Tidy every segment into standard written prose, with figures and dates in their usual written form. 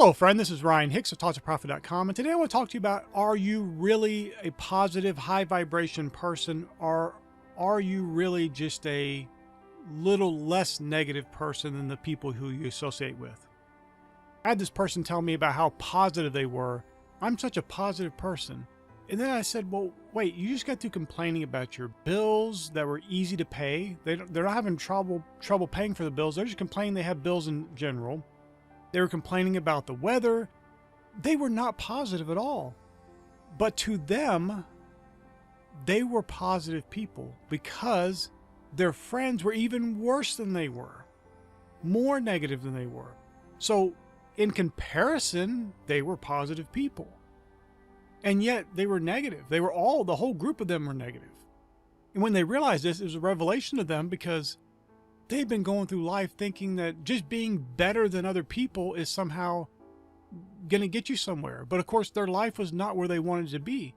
Hello friend, this is Ryan Hicks of ThoughtsOfProfit.com, and today I want to talk to you about, are you really a positive, high vibration person, or are you really just a little less negative person than the people who you associate with? I had this person tell me about how positive they were. I'm such a positive person. And then I said, well, wait, you just got through complaining about your bills that were easy to pay. They're not having trouble paying for the bills. They're just complaining they have bills in general. They were complaining about the weather. They were not positive at all. But to them, they were positive people because their friends were even worse than they were, more negative than they were. So in comparison, they were positive people. And yet they were negative. The whole group of them were negative. And when they realized this, it was a revelation to them because they've been going through life thinking that just being better than other people is somehow going to get you somewhere. But of course, their life was not where they wanted to be.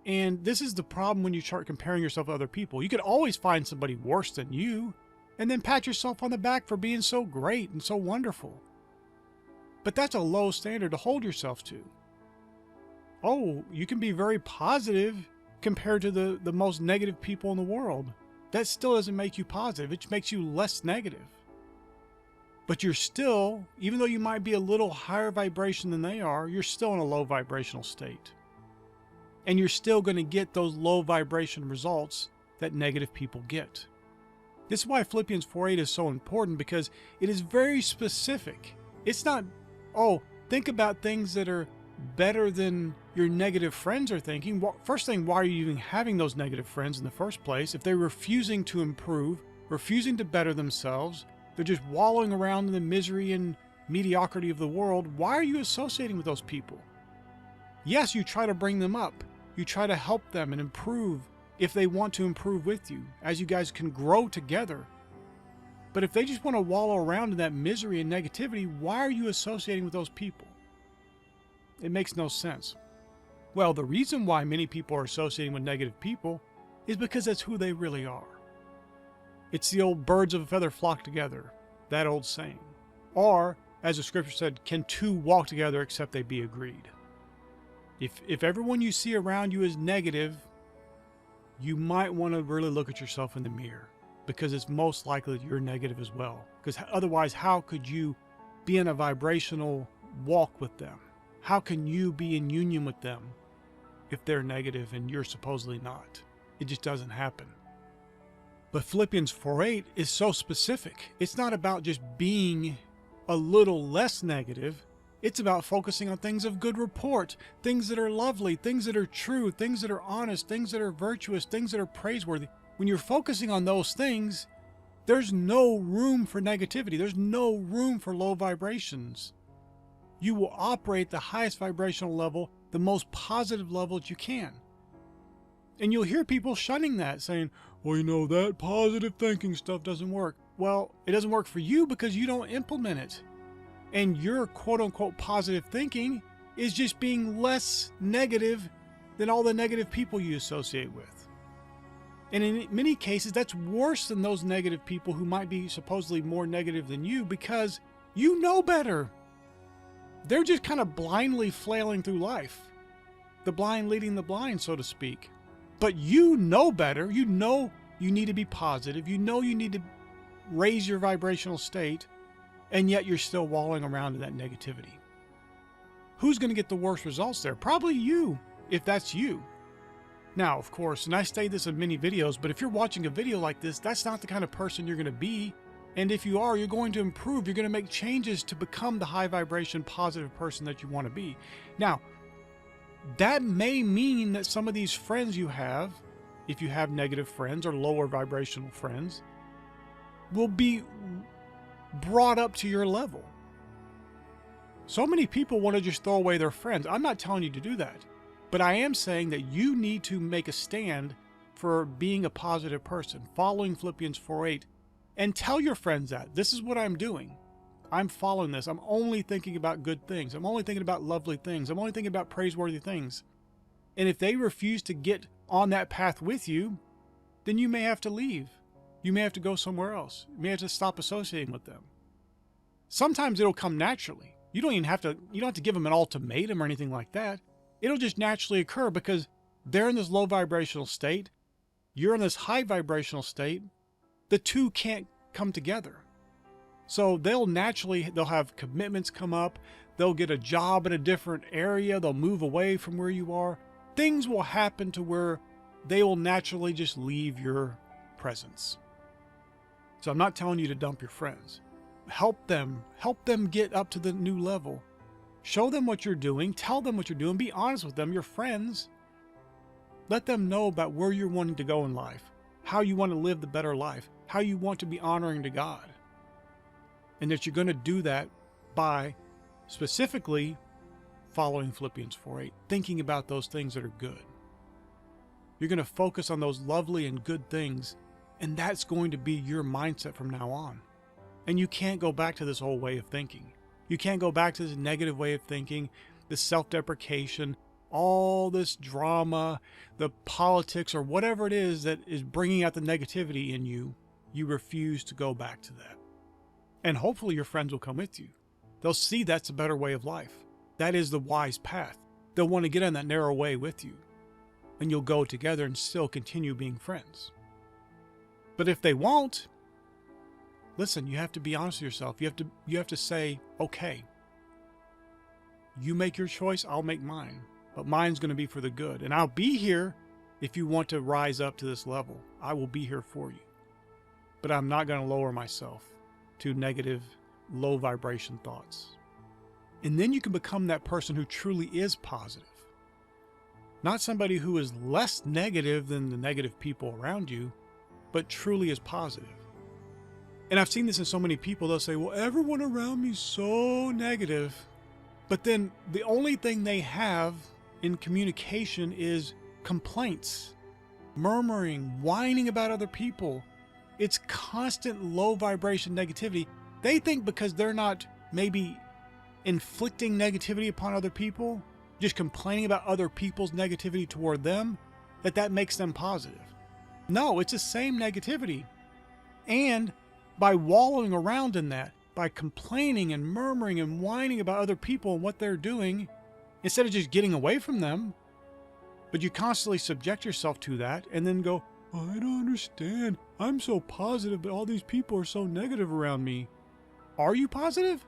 And this is the problem when you start comparing yourself to other people. You could always find somebody worse than you and then pat yourself on the back for being so great and so wonderful. But that's a low standard to hold yourself to. Oh, you can be very positive compared to the most negative people in the world. That still doesn't make you positive. It makes you less negative. But you're still, even though you might be a little higher vibration than they are, you're still in a low vibrational state. And you're still going to get those low vibration results that negative people get. This is why Philippians 4:8 is so important, because it is very specific. It's not, oh, think about things that are better than your negative friends are thinking. Well, first thing, why are you even having those negative friends in the first place? If they're refusing to improve, refusing to better themselves, they're just wallowing around in the misery and mediocrity of the world, why are you associating with those people? Yes, you try to bring them up. You try to help them and improve if they want to improve with you, as you guys can grow together. But if they just want to wallow around in that misery and negativity, why are you associating with those people? It makes no sense. Well, the reason why many people are associating with negative people is because that's who they really are. It's the old birds of a feather flock together, that old saying. Or, as the scripture said, can two walk together except they be agreed? If everyone you see around you is negative, you might want to really look at yourself in the mirror, because it's most likely that you're negative as well. Because otherwise, how could you be in a vibrational walk with them? How can you be in union with them if they're negative and you're supposedly not? It just doesn't happen. But Philippians 4:8 is so specific. It's not about just being a little less negative. It's about focusing on things of good report, things that are lovely, things that are true, things that are honest, things that are virtuous, things that are praiseworthy. When you're focusing on those things, there's no room for negativity. There's no room for low vibrations. You will operate the highest vibrational level, the most positive level that you can. And you'll hear people shunning that, saying, well, you know, that positive thinking stuff doesn't work. Well, it doesn't work for you because you don't implement it. And your quote-unquote positive thinking is just being less negative than all the negative people you associate with. And in many cases, that's worse than those negative people who might be supposedly more negative than you, because you know better. They're just kind of blindly flailing through life. The blind leading the blind, so to speak. But you know better. You know you need to be positive. You know you need to raise your vibrational state. And yet you're still wallowing around in that negativity. Who's going to get the worst results there? Probably you, if that's you. Now, of course, and I say this in many videos, but if you're watching a video like this, that's not the kind of person you're going to be. And if you are, you're going to improve. You're going to make changes to become the high vibration, positive person that you want to be. Now, that may mean that some of these friends you have, if you have negative friends or lower vibrational friends, will be brought up to your level. So many people want to just throw away their friends. I'm not telling you to do that. But I am saying that you need to make a stand for being a positive person, following Philippians 4:8. And tell your friends that this is what I'm doing. I'm following this. I'm only thinking about good things. I'm only thinking about lovely things. I'm only thinking about praiseworthy things. And if they refuse to get on that path with you, then you may have to leave. You may have to go somewhere else. You may have to stop associating with them. Sometimes it'll come naturally. You don't have to give them an ultimatum or anything like that. It'll just naturally occur because they're in this low vibrational state. You're in this high vibrational state. The two can't come together. So they'll have commitments come up. They'll get a job in a different area. They'll move away from where you are. Things will happen to where they will naturally just leave your presence. So I'm not telling you to dump your friends. Help them get up to the new level. Show them what you're doing. Tell them what you're doing. Be honest with them. You're friends. Let them know about where you're wanting to go in life, how you want to live the better life, how you want to be honoring to God. And that you're going to do that by specifically following Philippians 4:8, thinking about those things that are good. You're going to focus on those lovely and good things, and that's going to be your mindset from now on. And you can't go back to this old way of thinking. You can't go back to this negative way of thinking, this self-deprecation, all this drama, the politics, or whatever it is that is bringing out the negativity in you. You refuse to go back to that. And hopefully your friends will come with you. They'll see that's a better way of life. That is the wise path. They'll want to get on that narrow way with you. And you'll go together and still continue being friends. But if they won't, listen, you have to be honest with yourself. You have to say, okay, you make your choice, I'll make mine. But mine's going to be for the good. And I'll be here if you want to rise up to this level. I will be here for you. But I'm not going to lower myself to negative, low vibration thoughts. And then you can become that person who truly is positive. Not somebody who is less negative than the negative people around you, but truly is positive. And I've seen this in so many people. They'll say, well, everyone around me is so negative. But then the only thing they have in communication is complaints, murmuring, whining about other people. It's constant low vibration negativity. They think because they're not maybe inflicting negativity upon other people, just complaining about other people's negativity toward them, that makes them positive. No, it's the same negativity. And by wallowing around in that, by complaining and murmuring and whining about other people and what they're doing, instead of just getting away from them, but you constantly subject yourself to that and then go, oh, I don't understand. I'm so positive, but all these people are so negative around me. Are you positive?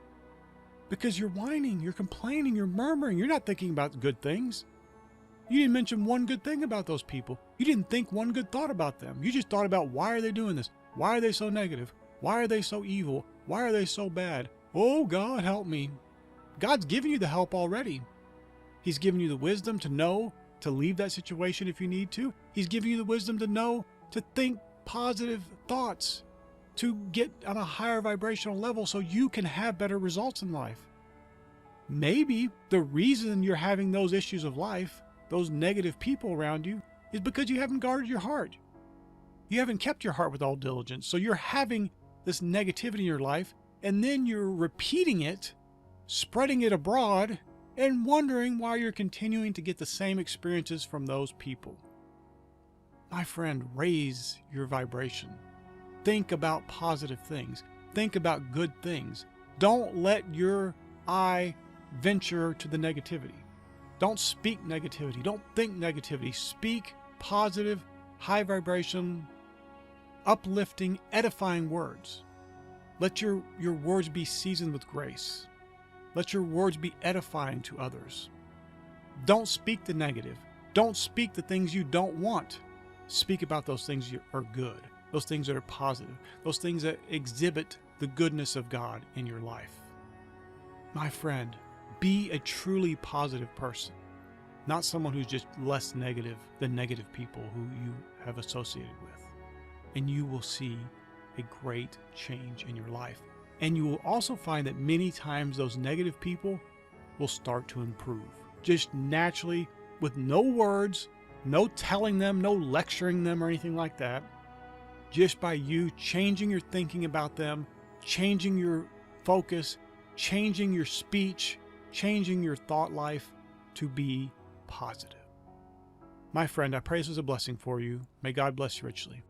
Because you're whining, you're complaining, you're murmuring. You're not thinking about good things. You didn't mention one good thing about those people. You didn't think one good thought about them. You just thought about, why are they doing this? Why are they so negative? Why are they so evil? Why are they so bad? Oh, God, help me. God's given you the help already. He's given you the wisdom to know to leave that situation if you need to. He's giving you the wisdom to know to think positive thoughts, to get on a higher vibrational level so you can have better results in life. Maybe the reason you're having those issues of life, those negative people around you, is because you haven't guarded your heart. You haven't kept your heart with all diligence. So you're having this negativity in your life, and then you're repeating it, spreading it abroad, and wondering why you're continuing to get the same experiences from those people. My friend, raise your vibration. Think about positive things. Think about good things. Don't let your eye venture to the negativity. Don't speak negativity. Don't think negativity. Speak positive, high vibration, uplifting, edifying words. Let your words be seasoned with grace. Let your words be edifying to others. Don't speak the negative. Don't speak the things you don't want. Speak about those things that are good, those things that are positive, those things that exhibit the goodness of God in your life. My friend, be a truly positive person, not someone who's just less negative than negative people who you have associated with. And you will see a great change in your life. And you will also find that many times those negative people will start to improve. Just naturally, with no words, no telling them, no lecturing them or anything like that. Just by you changing your thinking about them, changing your focus, changing your speech, changing your thought life to be positive. My friend, I pray this is a blessing for you. May God bless you richly.